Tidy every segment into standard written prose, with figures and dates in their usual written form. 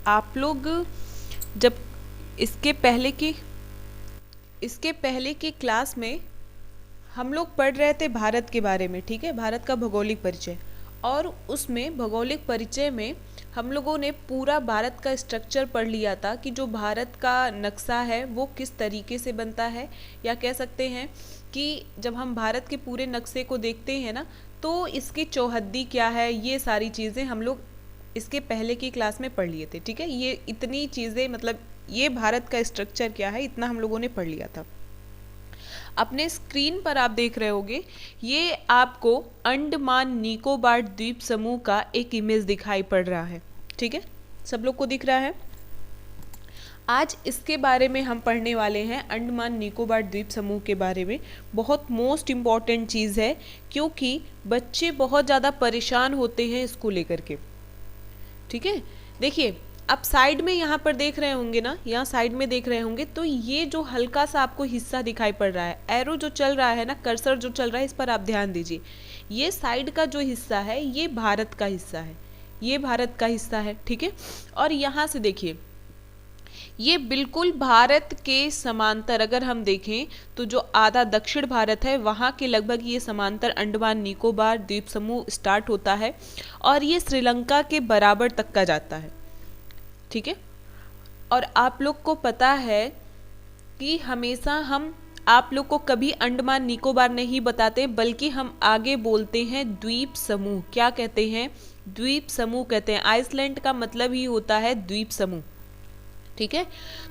आप लोग जब इसके पहले की क्लास में हम लोग पढ़ रहे थे भारत के बारे में, ठीक है, भारत का भौगोलिक परिचय। और उसमें भौगोलिक परिचय में हम लोगों ने पूरा भारत का स्ट्रक्चर पढ़ लिया था कि जो भारत का नक्शा है वो किस तरीके से बनता है, या कह सकते हैं कि जब हम भारत के पूरे नक्शे को देखते हैं ना, तो इसकी चौहद्दी क्या है, ये सारी चीज़ें हम लोग इसके पहले की क्लास में पढ़ लिए थे। ठीक है, ये इतनी चीज़ें, मतलब ये भारत का स्ट्रक्चर क्या है, इतना हम लोगों ने पढ़ लिया था। अपने स्क्रीन पर आप देख रहे होंगे, ये आपको अंडमान निकोबार द्वीप समूह का एक इमेज दिखाई पड़ रहा है। ठीक है, सब लोग को दिख रहा है। आज इसके बारे में हम पढ़ने वाले हैं, अंडमान निकोबार द्वीप समूह के बारे में। बहुत मोस्ट इम्पॉर्टेंट चीज़ है, क्योंकि बच्चे बहुत ज़्यादा परेशान होते हैं इसको लेकर के। ठीक है, देखिए आप साइड में यहाँ पर देख रहे होंगे ना, यहाँ साइड में देख रहे होंगे, तो ये जो हल्का सा आपको हिस्सा दिखाई पड़ रहा है, एरो जो चल रहा है ना, कर्सर जो चल रहा है, इस पर आप ध्यान दीजिए। ये साइड का जो हिस्सा है ये भारत का हिस्सा है, ये भारत का हिस्सा है। ठीक है, और यहाँ से देखिए ये बिल्कुल भारत के समांतर अगर हम देखें तो जो आधा दक्षिण भारत है वहाँ के लगभग ये समांतर अंडमान निकोबार द्वीप समूह स्टार्ट होता है, और ये श्रीलंका के बराबर तक का जाता है। ठीक है, और आप लोग को पता है कि हमेशा हम आप लोग को कभी अंडमान निकोबार नहीं बताते, बल्कि हम आगे बोलते हैं द्वीप समूह। क्या कहते हैं? द्वीप समूह कहते हैं। आइसलैंड का मतलब ही होता है द्वीप समूह। ठीक है,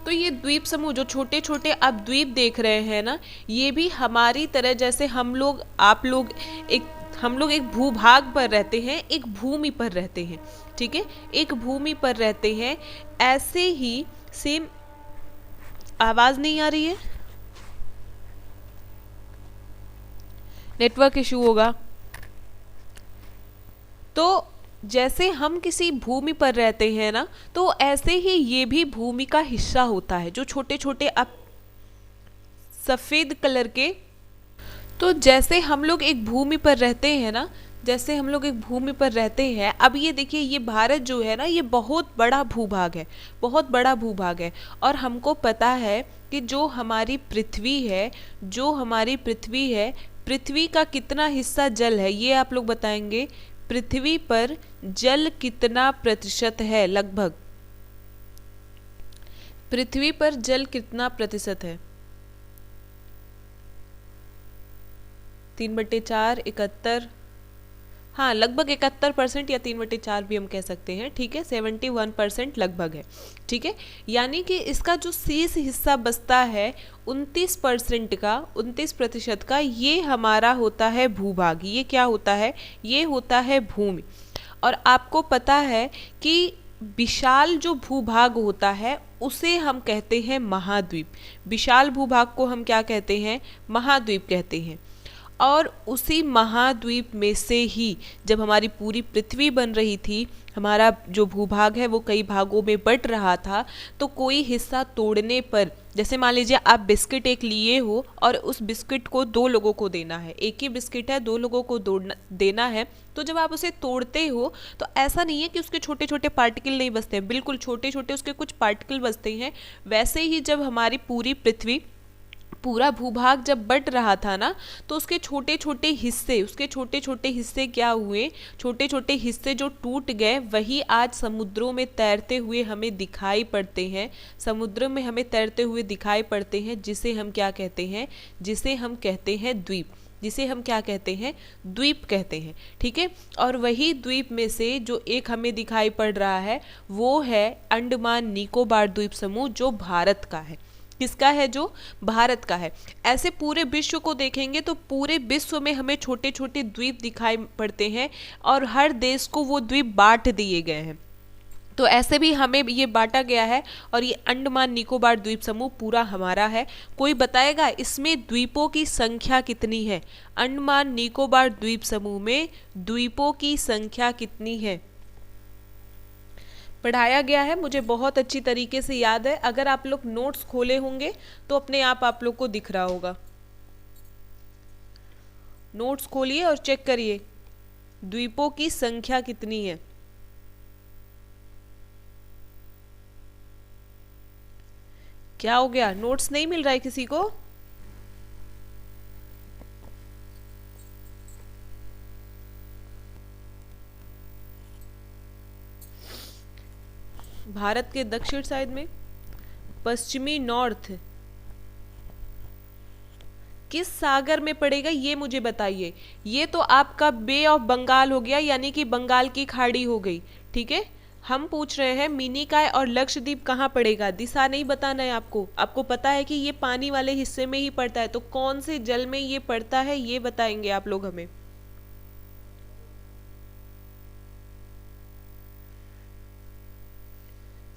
तो ये द्वीप समूह जो छोटे छोटे आप द्वीप देख रहे हैं ना, ये भी हमारी तरह, जैसे हम लोग हम लोग एक भूभाग पर रहते हैं, एक भूमि पर रहते हैं। ठीक है, एक भूमि पर रहते हैं, ऐसे ही सेम। आवाज नहीं आ रही है? नेटवर्क इशू होगा। तो जैसे हम किसी भूमि पर रहते हैं ना, तो ऐसे ही ये भी भूमि का हिस्सा होता है, जो छोटे छोटे आप सफेद कलर के। तो जैसे हम लोग एक भूमि पर रहते हैं ना, जैसे हम लोग एक भूमि पर रहते हैं, अब ये देखिए, ये भारत जो है ना, ये बहुत बड़ा भूभाग है, बहुत बड़ा भूभाग है। और हमको पता है कि जो हमारी पृथ्वी है, जो हमारी पृथ्वी है, पृथ्वी का कितना हिस्सा जल है, ये आप लोग बताएंगे। पृथ्वी पर जल कितना प्रतिशत है? लगभग पृथ्वी पर जल कितना प्रतिशत है? 3/4, 71। हाँ, लगभग 71% या 3/4 भी हम कह सकते हैं। ठीक है, 71% लगभग है। ठीक है, यानी कि इसका जो शेष हिस्सा बचता है 29% का, ये हमारा होता है भूभाग। ये क्या होता है? ये होता है भूमि। और आपको पता है कि विशाल जो भूभाग होता है उसे हम कहते हैं महाद्वीप। विशाल भूभाग को हम क्या कहते हैं? महाद्वीप कहते हैं। और उसी महाद्वीप में से ही जब हमारी पूरी पृथ्वी बन रही थी, हमारा जो भूभाग है वो कई भागों में बट रहा था, तो कोई हिस्सा तोड़ने पर, जैसे मान लीजिए आप बिस्किट एक लिए हो और उस बिस्किट को 2 लोगों को देना है, एक ही बिस्किट है, 2 लोगों को देना है, तो जब आप उसे तोड़ते हो तो ऐसा नहीं है कि उसके छोटे छोटे पार्टिकल नहीं बचते हैं, बिल्कुल छोटे छोटे उसके कुछ पार्टिकल बचते हैं। वैसे ही जब हमारी पूरी पृथ्वी, पूरा भूभाग जब बट रहा था ना, तो उसके छोटे छोटे हिस्से क्या हुए? छोटे छोटे हिस्से जो टूट गए, वही आज समुद्रों में तैरते हुए हमें दिखाई पड़ते हैं। समुद्र में हमें तैरते हुए दिखाई पड़ते हैं, जिसे हम क्या कहते हैं? जिसे हम कहते हैं द्वीप। जिसे हम क्या कहते हैं? द्वीप कहते हैं। ठीक है, और वही द्वीप में से जो एक हमें दिखाई पड़ रहा है वो है अंडमान निकोबार द्वीप समूह, जो भारत का है। किसका है? जो भारत का है। ऐसे पूरे विश्व को देखेंगे तो पूरे विश्व में हमें छोटे छोटे द्वीप दिखाई पड़ते हैं, और हर देश को वो द्वीप बांट दिए गए हैं। तो ऐसे भी हमें ये बांटा गया है, और ये अंडमान निकोबार द्वीप समूह पूरा हमारा है। कोई बताएगा इसमें द्वीपों की संख्या कितनी है? अंडमान निकोबार द्वीप समूह में द्वीपों की संख्या कितनी है? पढ़ाया गया है, मुझे बहुत अच्छी तरीके से याद है। अगर आप लोग नोट्स खोले होंगे तो अपने आप लोग को दिख रहा होगा। नोट्स खोलिए और चेक करिए द्वीपों की संख्या कितनी है। क्या हो गया, नोट्स नहीं मिल रहा है किसी को? भारत के दक्षिण साइड में, पश्चिमी नॉर्थ, किस सागर में पड़ेगा ये मुझे बताइए। ये तो आपका बे ऑफ बंगाल हो गया, यानी कि बंगाल की खाड़ी हो गई, ठीक है। हम पूछ रहे हैं मिनिकॉय और लक्षद्वीप कहाँ पड़ेगा, दिशा नहीं बताना है आपको। आपको पता है कि ये पानी वाले हिस्से में ही पड़ता है, तो कौन से जल में ये पड़ता है ये बताएंगे आप लोग हमें।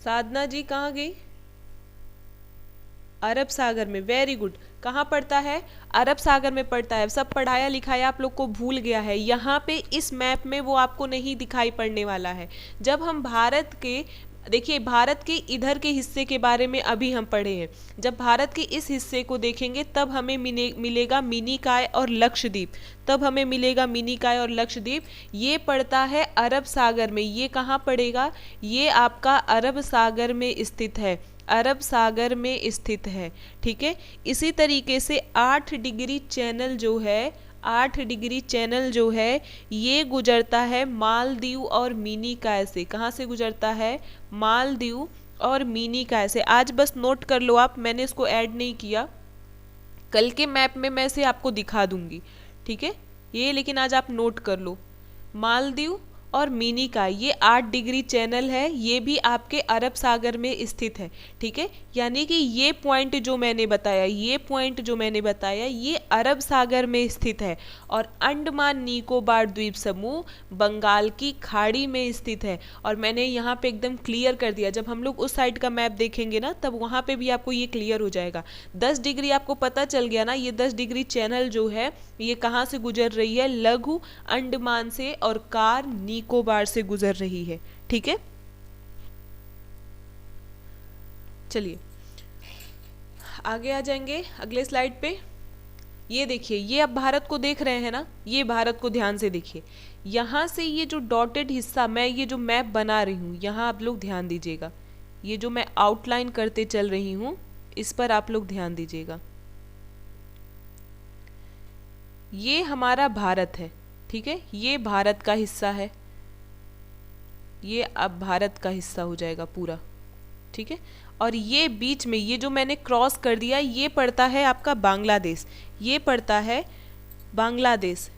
साधना जी कहाँ गई? अरब सागर में, वेरी गुड। कहाँ पड़ता है? अरब सागर में पड़ता है। सब पढ़ाया लिखाया आप लोग को भूल गया है, यहाँ पे इस मैप में वो आपको नहीं दिखाई पड़ने वाला है। जब हम भारत के, देखिए भारत के इधर के हिस्से के बारे में अभी हम पढ़े हैं, जब भारत के इस हिस्से को देखेंगे तब हमें मिलेगा मिनिकॉय और लक्षद्वीप, तब हमें मिलेगा मिनिकॉय और लक्षद्वीप। ये पड़ता है अरब सागर में। ये कहाँ पड़ेगा? ये आपका अरब सागर में स्थित है, अरब सागर में स्थित है, ठीक है। इसी तरीके से 8 डिग्री चैनल जो है, 8 डिग्री चैनल जो है ये गुजरता है मालदीव और मिनिकॉय से। कहाँ से गुजरता है? मालदीव और मिनिकॉय से। आज बस नोट कर लो आप, मैंने इसको ऐड नहीं किया, कल के मैप में मैं इसे आपको दिखा दूंगी, ठीक है। ये लेकिन आज आप नोट कर लो, मालदीव और मिनिकॉय, ये 8 डिग्री चैनल है, ये भी आपके अरब सागर में स्थित है, ठीक है। यानी कि ये पॉइंट जो मैंने बताया, ये पॉइंट जो मैंने बताया, ये अरब सागर में स्थित है। और अंडमान निकोबार द्वीप समूह बंगाल की खाड़ी में स्थित है। और मैंने यहाँ पे एकदम क्लियर कर दिया, जब हम लोग उस साइड का मैप देखेंगे ना तब वहाँ पे भी आपको ये क्लियर हो जाएगा। 10 डिग्री आपको पता चल गया ना, ये 10 डिग्री चैनल जो है ये कहाँ से गुजर रही है? लघु अंडमान से और कार निकोबार से गुजर रही है, ठीक है। चलिए आगे आ जाएंगे अगले स्लाइड पे। ये देखिए, ये अब भारत को देख रहे हैं ना, ये भारत को ध्यान से देखिए। यहाँ से ये जो डॉटेड हिस्सा, मैं ये जो मैप बना रही हूँ, यहाँ आप लोग ध्यान दीजिएगा, ये जो मैं आउटलाइन करते चल रही हूँ इस पर आप लोग ध्यान दीजिएगा। ये हमारा भारत है, ठीक है, ये भारत का हिस्सा है, ये अब भारत का हिस्सा हो जाएगा पूरा, ठीक है। और ये बीच में ये जो मैंने क्रॉस कर दिया ये पड़ता है आपका बांग्लादेश, ये पड़ता है बांग्लादेश,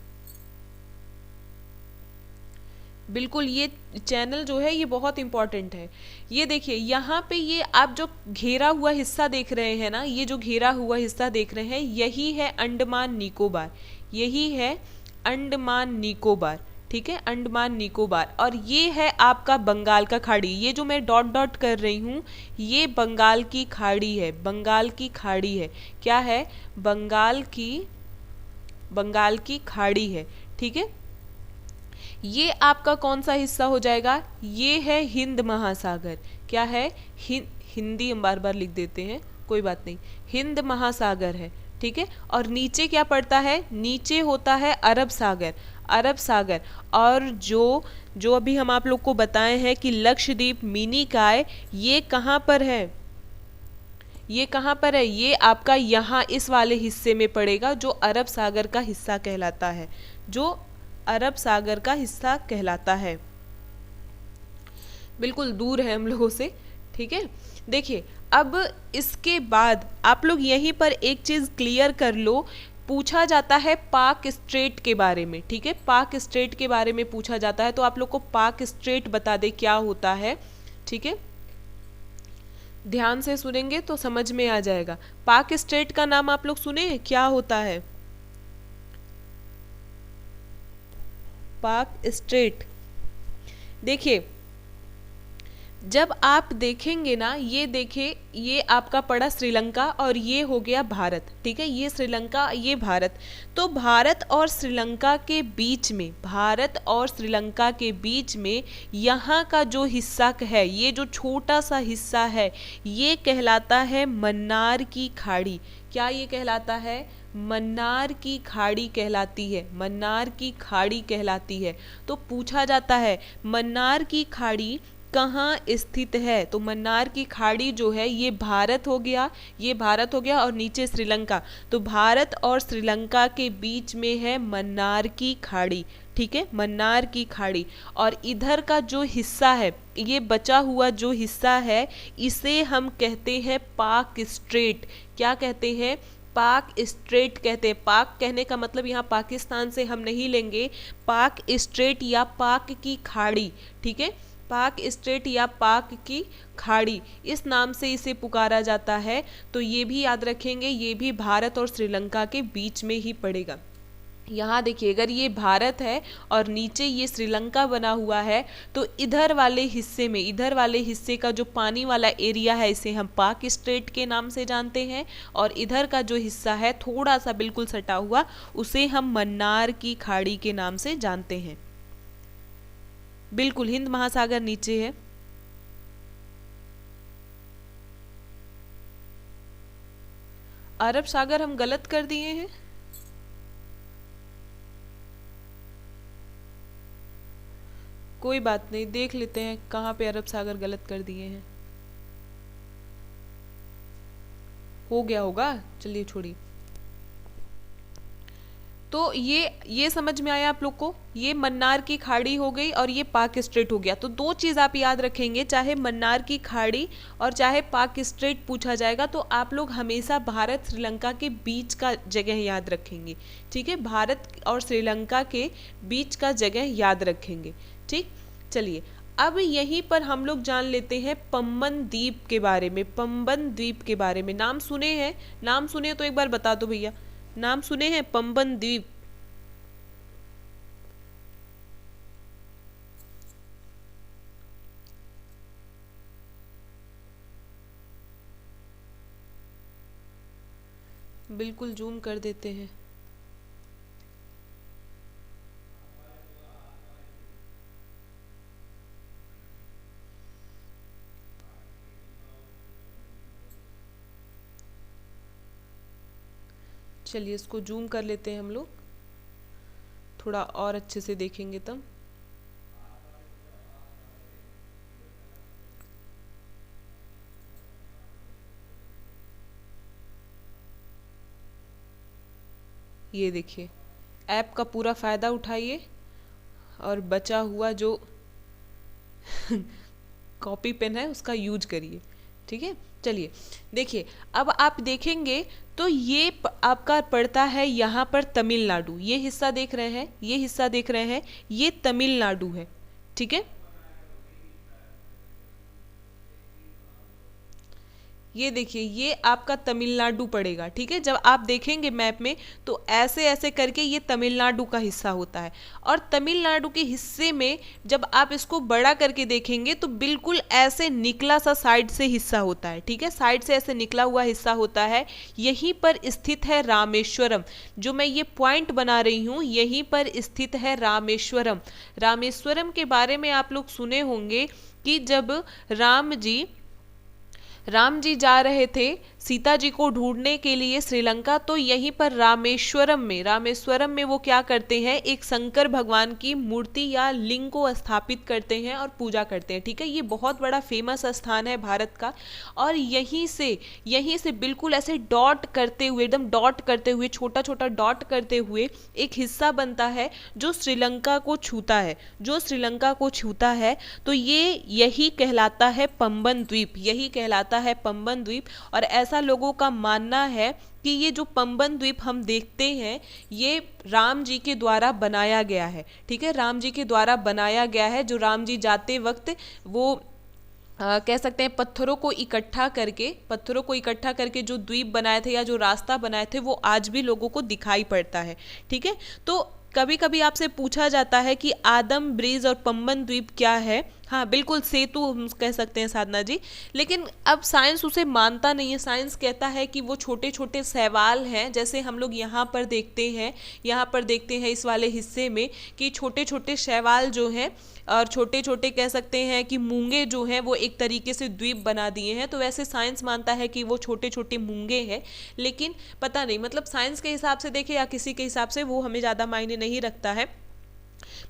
बिल्कुल। ये चैनल जो है ये बहुत इंपॉर्टेंट है। ये देखिए यहाँ पे ये आप जो घेरा हुआ हिस्सा देख रहे हैं ना, ये जो घेरा हुआ हिस्सा देख रहे हैं यही है अंडमान निकोबार, यही है अंडमान निकोबार, ठीक है, अंडमान निकोबार। और ये है आपका बंगाल का खाड़ी, ये जो मैं डॉट डॉट कर रही हूँ ये बंगाल की खाड़ी है, बंगाल की खाड़ी है। क्या है? बंगाल की खाड़ी है, ठीक है। ये आपका कौन सा हिस्सा हो जाएगा? ये है हिंद महासागर। क्या है? हिंदी हम बार बार लिख देते हैं, कोई बात नहीं, हिंद महासागर है, ठीक है। और नीचे क्या पड़ता है? नीचे होता है अरब सागर, अरब सागर। और जो अभी हम आप लोग को बताए हैं कि लक्षद्वीप, मिनिकॉय, ये कहाँ पर है? ये कहाँ पर है? ये आपका यहाँ इस वाले हिस्से में पड़ेगा जो अरब सागर का हिस्सा कहलाता है, जो अरब सागर का हिस्सा कहलाता है, बिल्कुल दूर है हम लोगों से, ठीक है। देखिए अब इसके बाद आप लोग यहीं पर एक चीज़ क्लियर कर लो, पूछा जाता है पाक स्ट्रेट के बारे में, ठीक है, पाक स्ट्रेट के बारे में पूछा जाता है, तो आप लोग को पाक स्ट्रेट बता दे क्या होता है, ठीक है। ध्यान से सुनेंगे तो समझ में आ जाएगा। पाक स्ट्रेट का नाम आप लोग सुने, क्या होता है पाक स्ट्रेट? देखिए जब आप देखेंगे ना, ये देखिए ये आपका पड़ा श्रीलंका और ये हो गया भारत, ठीक है, ये श्रीलंका ये भारत। तो भारत और श्रीलंका के बीच में, भारत और श्रीलंका के बीच में यहाँ का जो हिस्सा है, ये जो छोटा सा हिस्सा है ये कहलाता है मन्नार की खाड़ी। क्या ये कहलाता है? मन्नार की खाड़ी कहलाती है, मन्नार की खाड़ी कहलाती है। तो पूछा जाता है मन्नार की खाड़ी कहाँ स्थित है? तो मन्नार की खाड़ी जो है ये भारत हो गया, ये भारत हो गया और नीचे श्रीलंका। तो भारत और श्रीलंका के बीच में है मन्नार की खाड़ी, ठीक है, मन्नार की खाड़ी। और इधर का जो हिस्सा है, ये बचा हुआ जो हिस्सा है, इसे हम कहते हैं पाक स्ट्रेट। क्या कहते हैं? पाक स्ट्रेट कहते हैं। पाक कहने का मतलब यहाँ पाकिस्तान से हम नहीं लेंगे, पाक स्ट्रेट या पाक की खाड़ी, ठीक है, पाक स्ट्रेट या पाक की खाड़ी, इस नाम से इसे पुकारा जाता है। तो ये भी याद रखेंगे, ये भी भारत और श्रीलंका के बीच में ही पड़ेगा। यहाँ देखिए, अगर ये भारत है और नीचे ये श्रीलंका बना हुआ है, तो इधर वाले हिस्से में, इधर वाले हिस्से का जो पानी वाला एरिया है, इसे हम पाक स्ट्रेट के नाम से जानते हैं। और इधर का जो हिस्सा है थोड़ा सा बिल्कुल सटा हुआ, उसे हम मन्नार की खाड़ी के नाम से जानते हैं। बिल्कुल हिंद महासागर नीचे है। अरब सागर हम गलत कर दिए हैं। कोई बात नहीं, देख लेते हैं कहाँ पे अरब सागर गलत कर दिए हैं। हो गया होगा, चलिए छोड़िए। तो ये समझ में आया आप लोग को? ये मन्नार की खाड़ी हो गई और ये पाक स्ट्रेट हो गया। तो दो चीज़ आप याद रखेंगे, चाहे मन्नार की खाड़ी और चाहे पाक स्ट्रेट पूछा जाएगा तो आप लोग हमेशा भारत श्रीलंका के बीच का जगह याद रखेंगे, ठीक है, भारत और श्रीलंका के बीच का जगह याद रखेंगे, ठीक। चलिए अब यहीं पर हम लोग जान लेते हैं पंबन द्वीप के बारे में। पंबन द्वीप के बारे में नाम सुने हैं? नाम सुने तो एक बार बता दो भैया, नाम सुने हैं पंबन द्वीप? बिल्कुल जूम कर देते हैं। चलिए इसको जूम कर लेते हैं हम लोग, थोड़ा और अच्छे से देखेंगे तब। ये देखिए, ऐप का पूरा फ़ायदा उठाइए और बचा हुआ जो कॉपी पेन है उसका यूज करिए, ठीक है। चलिए देखिए, अब आप देखेंगे तो ये आपका पड़ता है यहाँ पर तमिलनाडु। ये हिस्सा देख रहे हैं, ये हिस्सा देख रहे हैं, ये तमिलनाडु है, ठीक है। ये देखिए, ये आपका तमिलनाडु पड़ेगा, ठीक है। जब आप देखेंगे मैप में तो ऐसे ऐसे करके ये तमिलनाडु का हिस्सा होता है। और तमिलनाडु के हिस्से में जब आप इसको बड़ा करके देखेंगे तो बिल्कुल ऐसे निकला सा साइड से हिस्सा होता है, ठीक है, साइड से ऐसे निकला हुआ हिस्सा होता है। यहीं पर स्थित है रामेश्वरम, जो मैं ये पॉइंट बना रही हूँ, यहीं पर स्थित है रामेश्वरम। रामेश्वरम के बारे में आप लोग सुने होंगे कि जब राम जी जा रहे थे सीता जी को ढूंढने के लिए श्रीलंका, तो यहीं पर रामेश्वरम में वो क्या करते हैं, एक शंकर भगवान की मूर्ति या लिंग को स्थापित करते हैं और पूजा करते हैं, ठीक है। ये बहुत बड़ा फेमस स्थान है भारत का। और यहीं से बिल्कुल ऐसे डॉट करते हुए, एकदम डॉट करते हुए, छोटा छोटा डॉट करते हुए एक हिस्सा बनता है जो श्रीलंका को छूता है, तो ये यही कहलाता है पंबन द्वीप, यही कहलाता है पंबन द्वीप। और ऐसा लोगों का मानना है कि ये जो पंबन द्वीप हम देखते हैं ये राम जी के द्वारा बनाया गया है, ठीक है, राम जी के द्वारा बनाया गया है। जो राम जी जाते वक्त वो कह सकते हैं पत्थरों को इकट्ठा करके जो द्वीप बनाए थे या जो रास्ता बनाए थे, वो आज भी लोगों को दिखाई पड़ता है, ठीक है। तो कभी कभी आपसे पूछा जाता है कि आदम ब्रिज और पंबन द्वीप क्या है। हाँ बिल्कुल, सेतु हम कह सकते हैं साधना जी, लेकिन अब साइंस उसे मानता नहीं है। साइंस कहता है कि वो छोटे छोटे शैवाल हैं, जैसे हम लोग यहाँ पर देखते हैं इस वाले हिस्से में कि छोटे छोटे शैवाल जो हैं और छोटे छोटे कह सकते हैं कि मूंगे जो हैं वो एक तरीके से द्वीप बना दिए हैं। तो वैसे साइंस मानता है कि वो छोटे छोटे मूंगे हैं, लेकिन पता नहीं, मतलब साइंस के हिसाब से देखें या किसी के हिसाब से, वो हमें ज़्यादा मायने नहीं रखता है।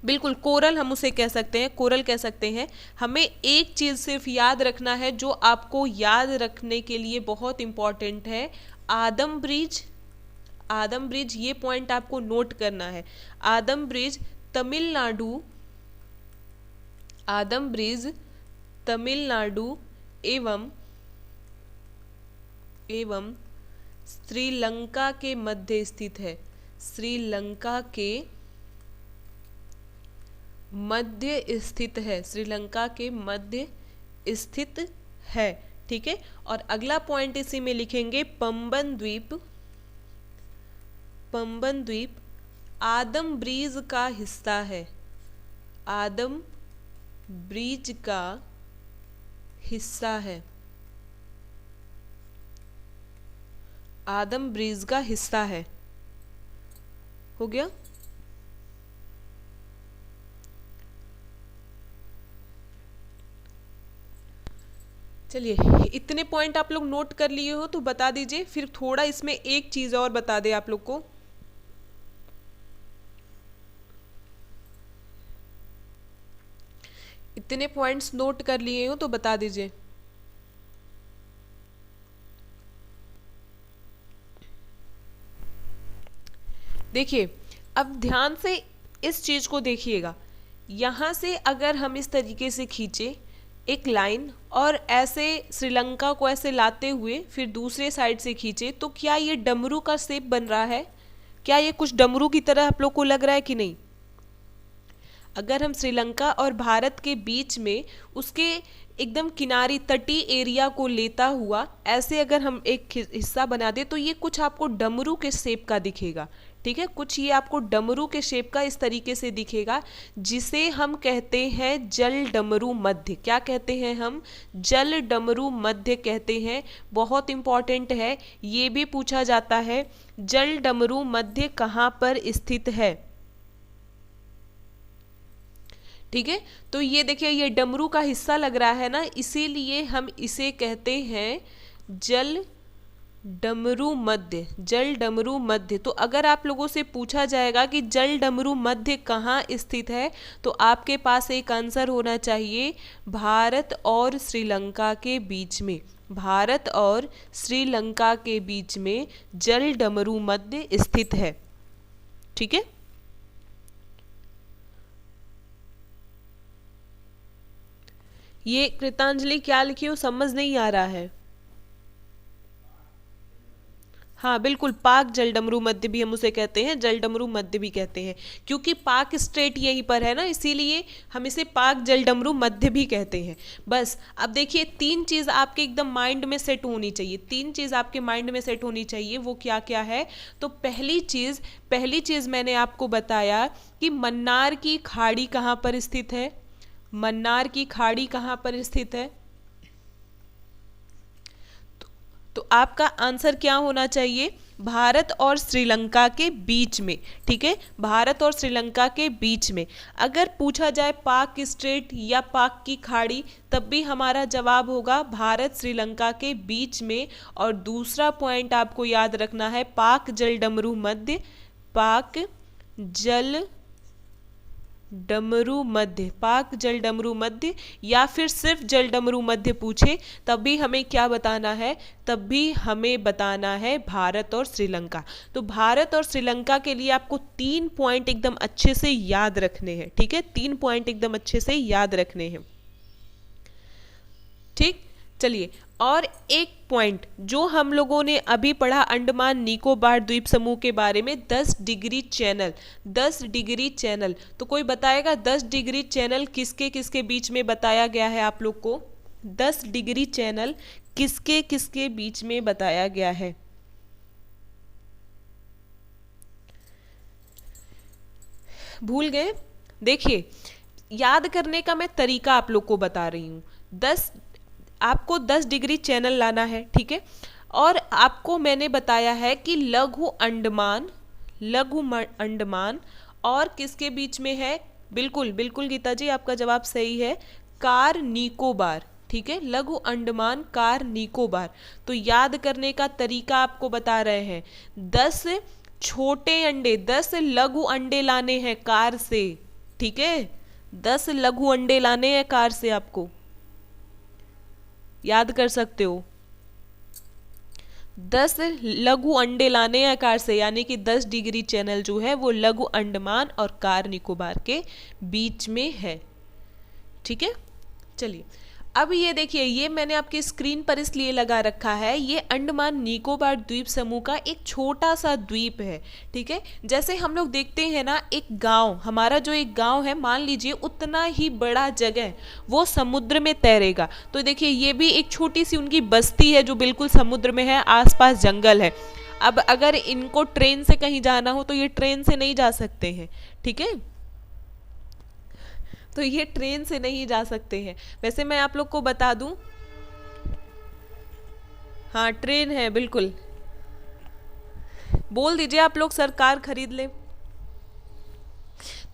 बिल्कुल, कोरल हम उसे कह सकते हैं, कोरल कह सकते हैं। हमें एक चीज़ सिर्फ याद रखना है जो आपको याद रखने के लिए बहुत इम्पॉर्टेंट है, आदम ब्रिज। आदम ब्रिज, ये पॉइंट आपको नोट करना है। आदम ब्रिज तमिलनाडु, आदम ब्रिज तमिलनाडु एवं श्रीलंका के मध्य स्थित है। श्रीलंका के मध्य स्थित है, श्रीलंका के मध्य स्थित है। ठीक है, और अगला पॉइंट इसी में लिखेंगे, पंबन द्वीप। पंबन द्वीप आदम ब्रिज का हिस्सा है। आदम ब्रिज का हिस्सा है। आदम ब्रिज का हिस्सा है। हो गया। चलिए, इतने पॉइंट आप लोग नोट कर लिए हो तो बता दीजिए, फिर थोड़ा इसमें एक चीज और बता दे आप लोग को। इतने पॉइंट्स नोट कर लिए हो तो बता दीजिए। देखिए, अब ध्यान से इस चीज को देखिएगा। यहां से अगर हम इस तरीके से खींचे एक लाइन और ऐसे श्रीलंका को ऐसे लाते हुए फिर दूसरे साइड से खींचे, तो क्या ये डमरू का शेप बन रहा है? क्या ये कुछ डमरू की तरह आप लोग को लग रहा है कि नहीं? अगर हम श्रीलंका और भारत के बीच में उसके एकदम किनारी तटीय एरिया को लेता हुआ ऐसे अगर हम एक हिस्सा बना दे तो ये कुछ आपको डमरू के शेप का दिखेगा। ठीक है, कुछ ये आपको डमरू के शेप का इस तरीके से दिखेगा, जिसे हम कहते हैं जल डमरू मध्य। क्या कहते हैं हम? जल डमरू मध्य कहते हैं। बहुत इंपॉर्टेंट है, ये भी पूछा जाता है, जल डमरू मध्य कहाँ पर स्थित है। ठीक है, तो ये देखिए, ये डमरू का हिस्सा लग रहा है ना, इसीलिए हम इसे कहते हैं जल डमरू मध्य। जल डमरू मध्य। तो अगर आप लोगों से पूछा जाएगा कि जल डमरू मध्य कहाँ स्थित है, तो आपके पास एक आंसर होना चाहिए, भारत और श्रीलंका के बीच में। भारत और श्रीलंका के बीच में जल डमरू मध्य स्थित है। ठीक है, ये कृतांजलि क्या लिखी हो समझ नहीं आ रहा है। हाँ बिल्कुल, पाक जल डमरू मध्य भी हम उसे कहते हैं, जल डमरू मध्य भी कहते हैं, क्योंकि पाक स्टेट यहीं पर है ना, इसीलिए हम इसे पाक जल डमरू मध्य भी कहते हैं। बस अब देखिए, तीन चीज़ आपके एकदम माइंड में सेट होनी चाहिए। तीन चीज़ आपके माइंड में सेट होनी चाहिए, वो क्या क्या है? तो पहली चीज़ मैंने आपको बताया कि मन्नार की खाड़ी कहाँ पर स्थित है। मन्नार की खाड़ी कहाँ पर स्थित है? तो आपका आंसर क्या होना चाहिए? भारत और श्रीलंका के बीच में। ठीक है, भारत और श्रीलंका के बीच में। अगर पूछा जाए पाक स्ट्रेट या पाक की खाड़ी, तब भी हमारा जवाब होगा भारत श्रीलंका के बीच में। और दूसरा पॉइंट आपको याद रखना है, पाक जल डमरू मध्य। पाक जल डमरू मध्य, पाक जल डमरू मध्य, या फिर सिर्फ जल डमरू मध्य पूछे तब भी हमें क्या बताना है? तब भी हमें बताना है भारत और श्रीलंका। तो भारत और श्रीलंका के लिए आपको 3 पॉइंट एकदम अच्छे से याद रखने हैं। ठीक है, 3 पॉइंट एकदम अच्छे से याद रखने हैं। ठीक, चलिए, और एक पॉइंट जो हम लोगों ने अभी पढ़ा अंडमान निकोबार द्वीप समूह के बारे में, 10 डिग्री चैनल। 10 डिग्री चैनल, तो कोई बताएगा 10 डिग्री चैनल किसके किसके बीच में बताया गया है आप लोग को? 10 डिग्री चैनल किसके किसके बीच में बताया गया है? भूल गए? देखिए, याद करने का मैं तरीका आप लोग को बता रही हूँ। आपको 10 डिग्री चैनल लाना है। ठीक है, और आपको मैंने बताया है कि लघु अंडमान और किसके बीच में है? बिल्कुल बिल्कुल गीता जी, आपका जवाब सही है, कार निकोबार। ठीक है, लघु अंडमान कार निकोबार। तो याद करने का तरीका आपको बता रहे हैं, 10 छोटे अंडे, 10 लघु अंडे लाने हैं कार से। ठीक है, 10 लघु अंडे लाने हैं कार से, आपको याद कर सकते हो। 10 लघु अंडे लाने हैं कार से, यानी कि 10 डिग्री चैनल जो है वो लघु अंडमान और कार निकोबार के बीच में है। ठीक है, चलिए अब ये देखिए, ये मैंने आपके स्क्रीन पर इसलिए लगा रखा है, ये अंडमान निकोबार द्वीप समूह का एक छोटा सा द्वीप है। ठीक है, जैसे हम लोग देखते हैं ना, एक गांव, हमारा जो एक गांव है, मान लीजिए उतना ही बड़ा जगह वो समुद्र में तैरेगा। तो देखिए ये भी एक छोटी सी उनकी बस्ती है जो बिल्कुल समुद्र में है, आसपास जंगल है। अब अगर इनको ट्रेन से कहीं जाना हो तो ये ट्रेन से नहीं जा सकते हैं। ठीक है, तो ये ट्रेन से नहीं जा सकते हैं। वैसे मैं आप लोग को बता दूं, हाँ ट्रेन है बिल्कुल, बोल दीजिए आप लोग सरकार खरीद ले।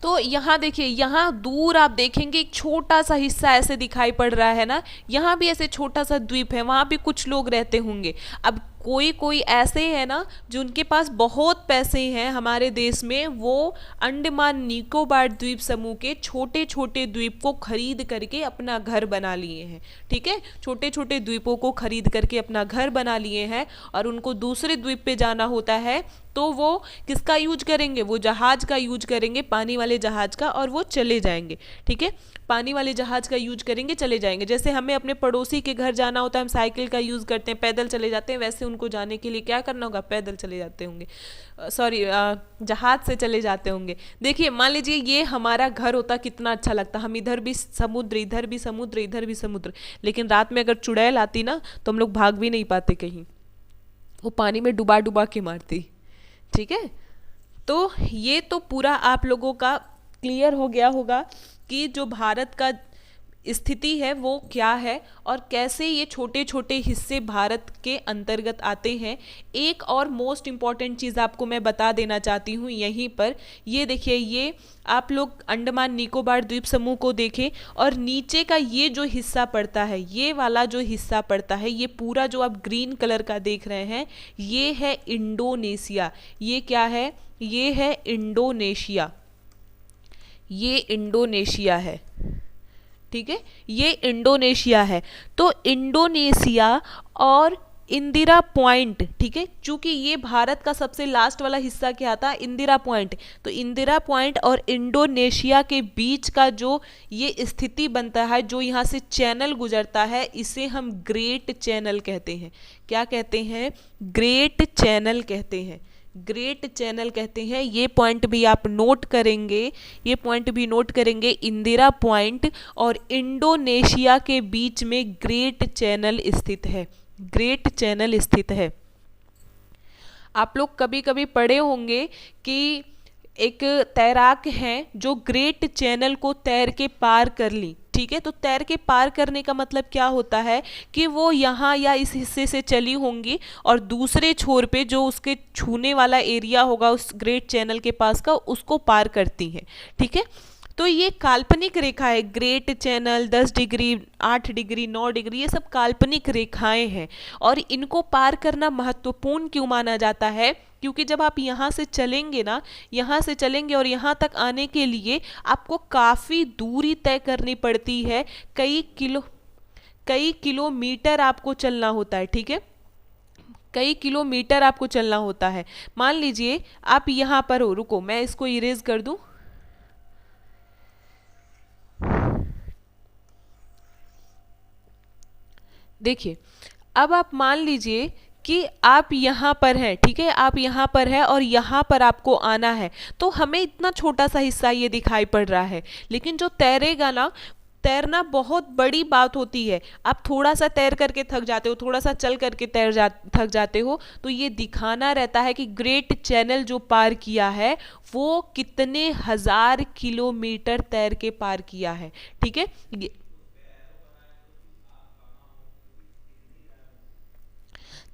तो यहाँ देखिए, यहाँ दूर आप देखेंगे एक छोटा सा हिस्सा ऐसे दिखाई पड़ रहा है ना, यहाँ भी ऐसे छोटा सा द्वीप है, वहाँ भी कुछ लोग रहते होंगे। अब कोई कोई ऐसे है ना जिनके पास बहुत पैसे हैं हमारे देश में, वो अंडमान निकोबार द्वीप समूह के छोटे छोटे द्वीप को खरीद करके अपना घर बना लिए हैं। ठीक है, छोटे छोटे द्वीपों को खरीद करके अपना घर बना लिए हैं, और उनको दूसरे द्वीप पे जाना होता है तो वो किसका यूज करेंगे, वो जहाज का यूज करेंगे, पानी वाले जहाज का, और वो चले जाएंगे। ठीक है, पानी वाले जहाज का यूज करेंगे, चले जाएंगे। जैसे हमें अपने पड़ोसी के घर जाना होता है, हम साइकिल का यूज करते हैं, पैदल चले जाते हैं, वैसे उनको जाने के लिए क्या करना होगा, पैदल चले जाते होंगे, सॉरी जहाज से चले जाते होंगे। देखिए मान लीजिए ये हमारा घर होता, कितना अच्छा लगता, हम इधर भी समुद्र, इधर भी समुद्र, इधर भी समुद्र, लेकिन रात में अगर चुड़ैल आती ना तो हम लोग भाग भी नहीं पाते कहीं, वो पानी में डुबा डुबा के मारती। ठीक है, तो ये तो पूरा आप लोगों का क्लियर हो गया होगा कि जो भारत का स्थिति है वो क्या है और कैसे ये छोटे छोटे हिस्से भारत के अंतर्गत आते हैं। एक और मोस्ट इम्पॉर्टेंट चीज़ आपको मैं बता देना चाहती हूँ यहीं पर, ये देखिए, ये आप लोग अंडमान निकोबार द्वीप समूह को देखें, और नीचे का ये जो हिस्सा पड़ता है, ये वाला जो हिस्सा पड़ता है, ये पूरा जो आप ग्रीन कलर का देख रहे हैं, ये है इंडोनेशिया। ये क्या है, ये है इंडोनेशिया, ये इंडोनेशिया है। ठीक है, ये इंडोनेशिया है। तो इंडोनेशिया और इंदिरा पॉइंट, ठीक है, चूंकि ये भारत का सबसे लास्ट वाला हिस्सा क्या था, इंदिरा पॉइंट, तो इंदिरा पॉइंट और इंडोनेशिया के बीच का जो ये स्थिति बनता है, जो यहाँ से चैनल गुजरता है, इसे हम ग्रेट चैनल कहते हैं। क्या कहते हैं, ग्रेट चैनल कहते हैं, ग्रेट चैनल कहते हैं। ये पॉइंट भी आप नोट करेंगे, ये पॉइंट भी नोट करेंगे, इंदिरा पॉइंट और इंडोनेशिया के बीच में ग्रेट चैनल स्थित है, ग्रेट चैनल स्थित है। आप लोग कभी कभी पढ़े होंगे कि एक तैराक हैं जो ग्रेट चैनल को तैर के पार कर ली। ठीक है, तो तैर के पार करने का मतलब क्या होता है कि वो यहाँ या इस हिस्से से चली होंगी और दूसरे छोर पे जो उसके छूने वाला एरिया होगा उस ग्रेट चैनल के पास का, उसको पार करती हैं। ठीक है, तो ये काल्पनिक रेखा है, great channel 10 degree, 8 degree, 9 degree, ये सब काल्पनिक रेखाएं हैं। और इनको पार करना महत्वपूर्ण क्यों माना जाता है, क्योंकि जब आप यहाँ से चलेंगे ना, यहाँ से चलेंगे और यहाँ तक आने के लिए आपको काफ़ी दूरी तय करनी पड़ती है, कई किलोमीटर आपको चलना होता है। ठीक है, कई किलोमीटर आपको चलना होता है। मान लीजिए आप यहाँ पर हो, रुको मैं इसको इरेज कर दूँ। देखिए, अब आप मान लीजिए कि आप यहाँ पर हैं, ठीक है, आप यहाँ पर हैं और यहाँ पर आपको आना है, तो हमें इतना छोटा सा हिस्सा ये दिखाई पड़ रहा है, लेकिन जो तैरेगा ना, तैरना बहुत बड़ी बात होती है। आप थोड़ा सा तैर करके थक जाते हो, थोड़ा सा चल करके थक जाते हो, तो ये दिखाना रहता है कि ग्रेट चैनल जो पार किया है वो कितने हजार किलोमीटर तैर के पार किया है। ठीक है,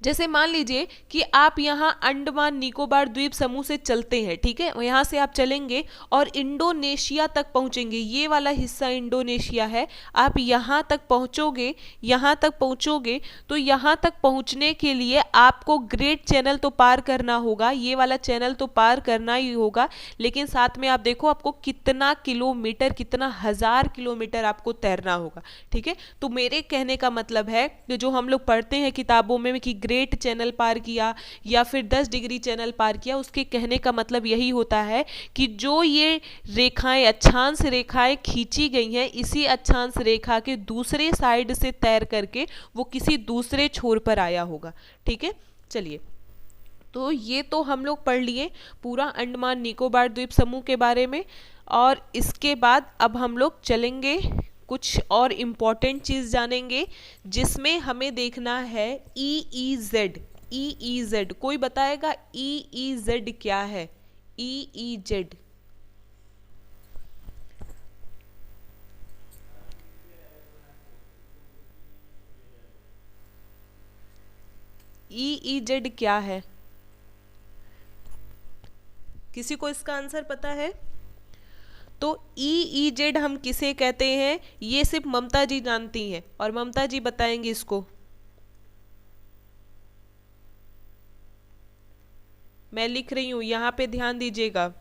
जैसे मान लीजिए कि आप यहाँ अंडमान निकोबार द्वीप समूह से चलते हैं, ठीक है, यहाँ से आप चलेंगे और इंडोनेशिया तक पहुँचेंगे, ये वाला हिस्सा इंडोनेशिया है, आप यहाँ तक पहुँचोगे, यहाँ तक पहुँचोगे तो यहाँ तक पहुँचने के लिए आपको ग्रेट चैनल तो पार करना होगा, ये वाला चैनल तो पार करना ही होगा, लेकिन साथ में आप देखो आपको कितना किलोमीटर, कितना 1000 किलोमीटर आपको तैरना होगा, ठीक है। तो मेरे कहने का मतलब है कि जो हम लोग पढ़ते हैं किताबों में कि ग्रेट चैनल पार किया या फिर 10 डिग्री चैनल पार किया, उसके कहने का मतलब यही होता है कि जो ये रेखाएं, अक्षांश रेखाएं खींची गई हैं, इसी अक्षांश रेखा के दूसरे साइड से तैर करके वो किसी दूसरे छोर पर आया होगा, ठीक है। चलिए, तो ये तो हम लोग पढ़ लिए पूरा अंडमान निकोबार द्वीप समूह के बारे में, और इसके बाद अब हम लोग चलेंगे कुछ और इम्पॉर्टेंट चीज़ जानेंगे, जिसमें हमें देखना है EEZ। EEZ कोई बताएगा EEZ क्या है? EEZ EEZ क्या है? किसी को इसका आंसर पता है? तो EEZ हम किसे कहते हैं, ये सिर्फ ममता जी जानती हैं, और ममता जी बताएंगी इसको। मैं लिख रही हूं, यहाँ पे ध्यान दीजिएगा।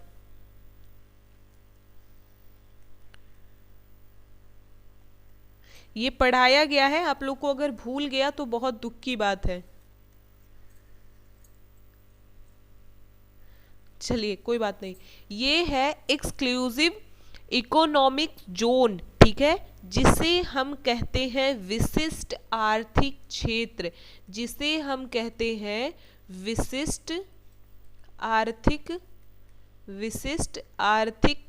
ये पढ़ाया गया है, आप लोग को अगर भूल गया तो बहुत दुख की बात है। चलिए कोई बात नहीं, ये है एक्सक्लूसिव इकोनॉमिक जोन, ठीक है, जिसे हम कहते हैं विशिष्ट आर्थिक क्षेत्र, जिसे हम कहते हैं विशिष्ट आर्थिक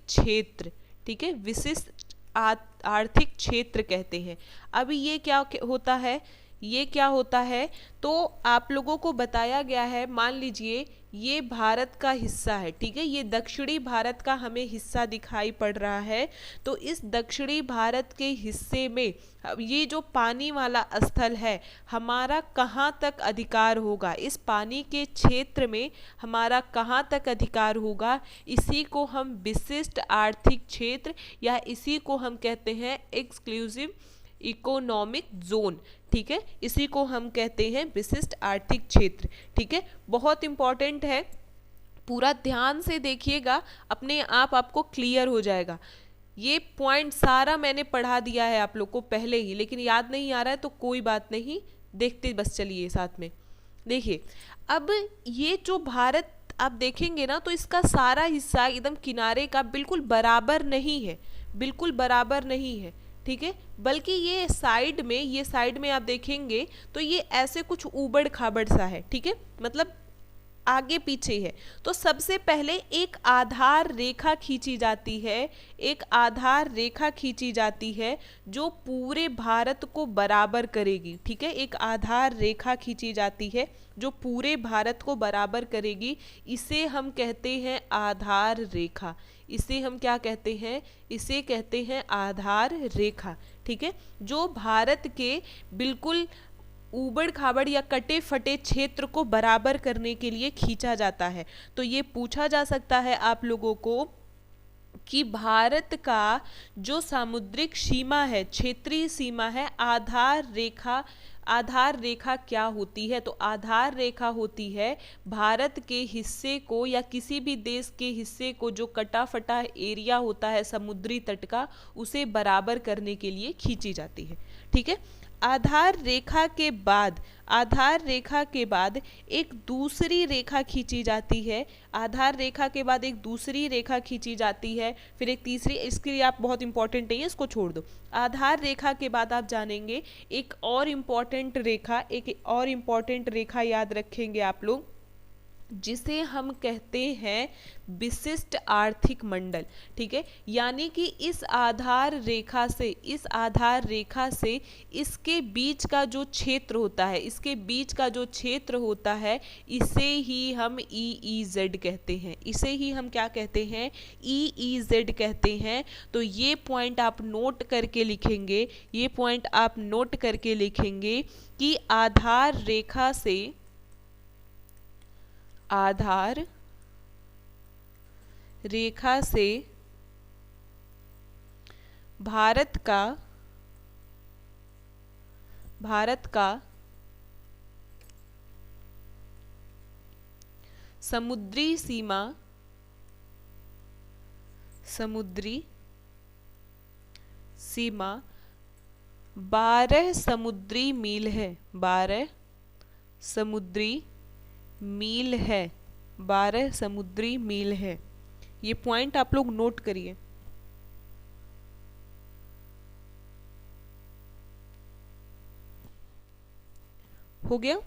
क्षेत्र, ठीक है, विशिष्ट आर्थिक क्षेत्र कहते हैं। अभी ये क्या होता है, ये क्या होता है, तो आप लोगों को बताया गया है, मान लीजिए ये भारत का हिस्सा है, ठीक है, ये दक्षिणी भारत का हमें हिस्सा दिखाई पड़ रहा है। तो इस दक्षिणी भारत के हिस्से में ये जो पानी वाला स्थल है, हमारा कहाँ तक अधिकार होगा, इस पानी के क्षेत्र में हमारा कहाँ तक अधिकार होगा, इसी को हम विशिष्ट आर्थिक क्षेत्र या इसी को हम कहते हैं एक्सक्लूसिव इकोनॉमिक जोन, ठीक है, इसी को हम कहते हैं विशिष्ट आर्थिक क्षेत्र, ठीक है। बहुत इंपॉर्टेंट है, पूरा ध्यान से देखिएगा, अपने आप आपको क्लियर हो जाएगा। ये पॉइंट सारा मैंने पढ़ा दिया है आप लोग को पहले ही, लेकिन याद नहीं आ रहा है तो कोई बात नहीं, देखते बस चलिए साथ में। देखिए, अब ये जो भारत आप देखेंगे ना, तो इसका सारा हिस्सा एकदम किनारे का बिल्कुल बराबर नहीं है, बिल्कुल बराबर नहीं है, ठीक है, बल्कि ये साइड में आप देखेंगे तो ये ऐसे कुछ ऊबड़ खाबड़ सा है, ठीक है, मतलब आगे पीछे है। तो सबसे पहले एक आधार रेखा खींची जाती है, एक आधार रेखा खींची जाती है जो पूरे भारत को बराबर करेगी, ठीक है, एक आधार रेखा खींची जाती है जो पूरे भारत को बराबर करेगी, इसे हम कहते हैं आधार रेखा, इसे हम क्या कहते हैं, इसे कहते हैं आधार रेखा, ठीक है, जो भारत के बिल्कुल ऊबड़ खाबड़ या कटे फटे क्षेत्र को बराबर करने के लिए खींचा जाता है। तो ये पूछा जा सकता है आप लोगों को कि भारत का जो सामुद्रिक सीमा है, क्षेत्रीय सीमा है, आधार रेखा क्या होती है? तो आधार रेखा होती है भारत के हिस्से को या किसी भी देश के हिस्से को जो कटा फटा एरिया होता है समुद्री तट का, उसे बराबर करने के लिए खींची जाती है, ठीक है। आधार रेखा के बाद एक दूसरी रेखा खींची जाती है, आधार रेखा के बाद एक दूसरी रेखा खींची जाती है, फिर एक तीसरी, इसके लिए आप बहुत इंपॉर्टेंट नहीं है, इसको छोड़ दो। आधार रेखा के बाद आप जानेंगे एक और इम्पॉर्टेंट रेखा, याद रखेंगे आप लोग, जिसे हम कहते हैं विशिष्ट आर्थिक मंडल। ठीक है, यानी कि इस आधार रेखा से इसके बीच का जो क्षेत्र होता है, इसे ही हम EEZ कहते हैं। इसे ही हम क्या कहते हैं? EEZ कहते हैं। तो ये पॉइंट आप नोट करके लिखेंगे, कि आधार रेखा से भारत का समुद्री सीमा 12 समुद्री मील है। 12 समुद्री मील है। ये पॉइंट आप लोग नोट करिए। हो गया?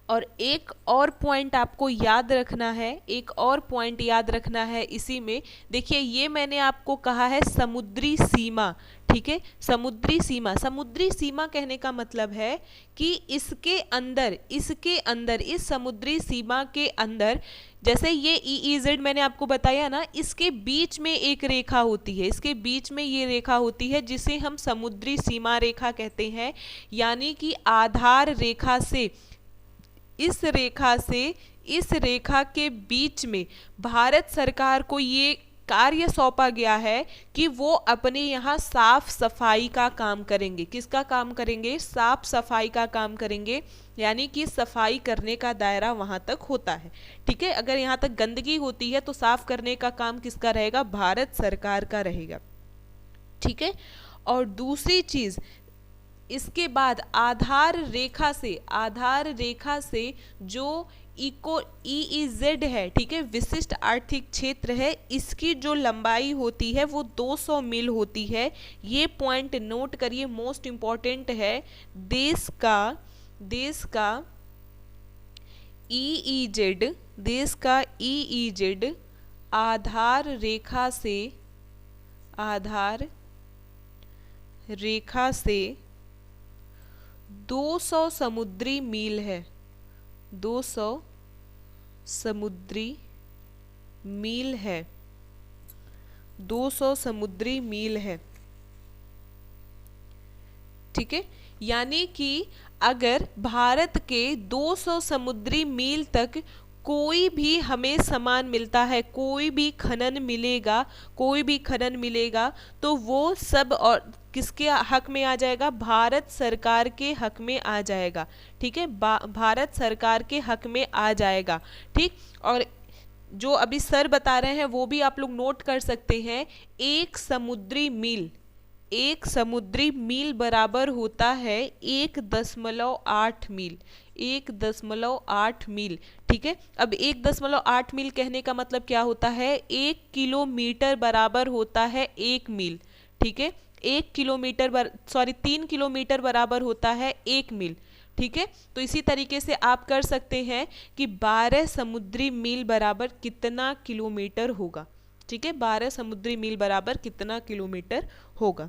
और एक और पॉइंट आपको याद रखना है, इसी में देखिए, ये मैंने आपको कहा है समुद्री सीमा। ठीक है, समुद्री सीमा कहने का मतलब है कि इसके अंदर इस समुद्री सीमा के अंदर, जैसे ये EEZ मैंने आपको बताया ना, इसके बीच में एक रेखा होती है, ये रेखा होती है जिसे हम समुद्री सीमा रेखा कहते हैं। यानी कि आधार रेखा से इस रेखा के बीच में भारत सरकार को ये कार्य सौंपा गया है कि वो अपने यहाँ साफ सफाई का काम करेंगे। किसका काम करेंगे? साफ सफाई का काम करेंगे। यानी कि सफाई करने का दायरा वहाँ तक होता है। ठीक है, अगर यहाँ तक गंदगी होती है तो साफ करने का काम किसका रहेगा? भारत सरकार का रहेगा। ठीक है, और दूसरी चीज, इसके बाद आधार रेखा से जो EEZ है, ठीक है, विशिष्ट आर्थिक क्षेत्र है, इसकी जो लंबाई होती है वो 200 मील होती है। ये पॉइंट नोट करिए, मोस्ट इंपॉर्टेंट है। देश का EEZ आधार रेखा से 200 समुद्री मील है। 200 समुद्री मील है। 200 समुद्री मील है। ठीक है, यानी कि अगर भारत के 200 समुद्री मील तक कोई भी हमें सामान मिलता है, कोई भी खनन मिलेगा, तो वो सब और किसके हक में आ जाएगा? भारत सरकार के हक में आ जाएगा। ठीक है, भारत सरकार के हक में आ जाएगा। ठीक, और जो अभी सर बता रहे हैं वो भी आप लोग नोट कर सकते हैं। एक समुद्री मील बराबर होता है 1.8 मील। 1.8 मील। ठीक है, अब 1.8 मील कहने का मतलब क्या होता है? 1 किलोमीटर बराबर होता है 1 मील। ठीक है, 3 किलोमीटर बराबर होता है 1 मील। ठीक है, तो इसी तरीके से आप कर सकते हैं कि 12 समुद्री मील बराबर कितना किलोमीटर होगा। ठीक है, 12 समुद्री मील बराबर कितना किलोमीटर होगा।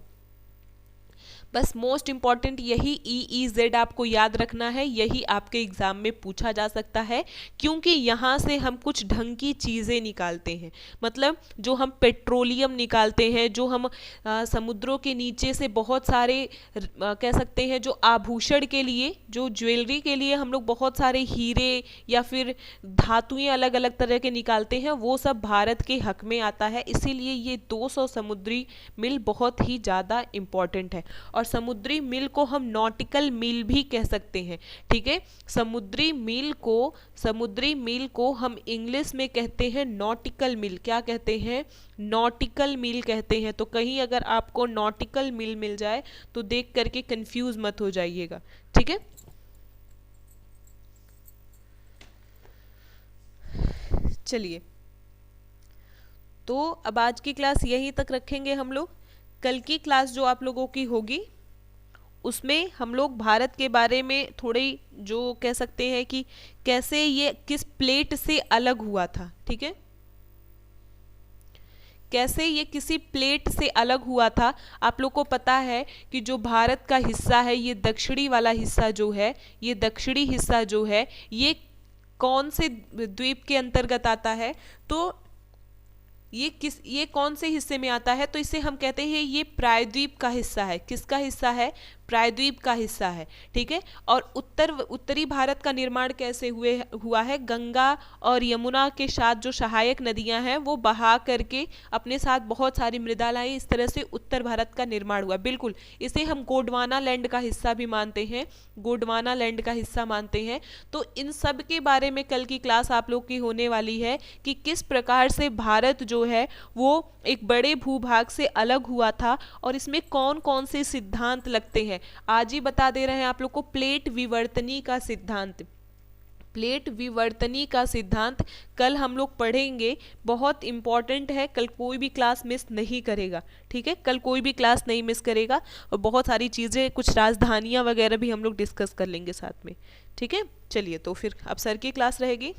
बस मोस्ट इंपॉर्टेंट यही EEZ आपको याद रखना है, यही आपके एग्जाम में पूछा जा सकता है, क्योंकि यहाँ से हम कुछ ढंग की चीज़ें निकालते हैं। मतलब जो हम पेट्रोलियम निकालते हैं, जो हम समुद्रों के नीचे से बहुत सारे कह सकते हैं जो आभूषण के लिए, जो ज्वेलरी के लिए हम लोग बहुत सारे हीरे या फिर धातुएं अलग अलग तरह के निकालते हैं, वो सब भारत के हक में आता है। इसीलिए ये 200 समुद्री मील बहुत ही ज़्यादा इम्पॉर्टेंट है। और समुद्री मील को हम नॉटिकल मील भी कह सकते हैं। ठीक है, समुद्री मील को हम इंग्लिश में कहते हैं नॉटिकल मील। क्या कहते हैं? नॉटिकल मील कहते हैं। तो कहीं अगर आपको नॉटिकल मील मिल जाए तो देख करके कंफ्यूज मत हो जाइएगा। ठीक है, चलिए, तो अब आज की क्लास यहीं तक रखेंगे हम लोग। कल की क्लास जो आप लोगों की होगी उसमें हम लोग भारत के बारे में थोड़ी जो कह सकते हैं कि कैसे ये किस प्लेट से अलग हुआ था, ठीक है, कैसे ये किसी प्लेट से अलग हुआ था। आप लोग को पता है कि जो भारत का हिस्सा है, ये दक्षिणी वाला हिस्सा जो है, ये दक्षिणी हिस्सा जो है, ये कौन से द्वीप के अंतर्गत आता है, तो ये कौन से हिस्से में आता है, तो इसे हम कहते हैं ये प्रायद्वीप का हिस्सा है। किसका हिस्सा है? प्रायद्वीप का हिस्सा है, ठीक है। और उत्तरी भारत का निर्माण कैसे हुआ है? गंगा और यमुना के साथ जो सहायक नदियां हैं वो बहा करके अपने साथ बहुत सारी मृदा लाई, इस तरह से उत्तर भारत का निर्माण हुआ। बिल्कुल, इसे हम गोंडवाना लैंड का हिस्सा भी मानते हैं, गोंडवाना लैंड का हिस्सा मानते हैं। तो इन सब के बारे में कल की क्लास आप लोग की होने वाली है कि किस प्रकार से भारत जो है वो एक बड़े भूभाग से अलग हुआ था और इसमें कौन कौन से सिद्धांत लगते हैं। आज ही बता दे रहे हैं आप लोग को, प्लेट विवर्तनी का सिद्धांत, प्लेट विवर्तनी का सिद्धांत कल हम लोग पढ़ेंगे, बहुत इंपॉर्टेंट है, कल कोई भी क्लास मिस नहीं करेगा, ठीक है, कल कोई भी क्लास नहीं मिस करेगा। और बहुत सारी चीज़ें, कुछ राजधानियां वगैरह भी हम लोग डिस्कस कर लेंगे साथ में, ठीक है। चलिए, तो फिर अब सर की क्लास रहेगी।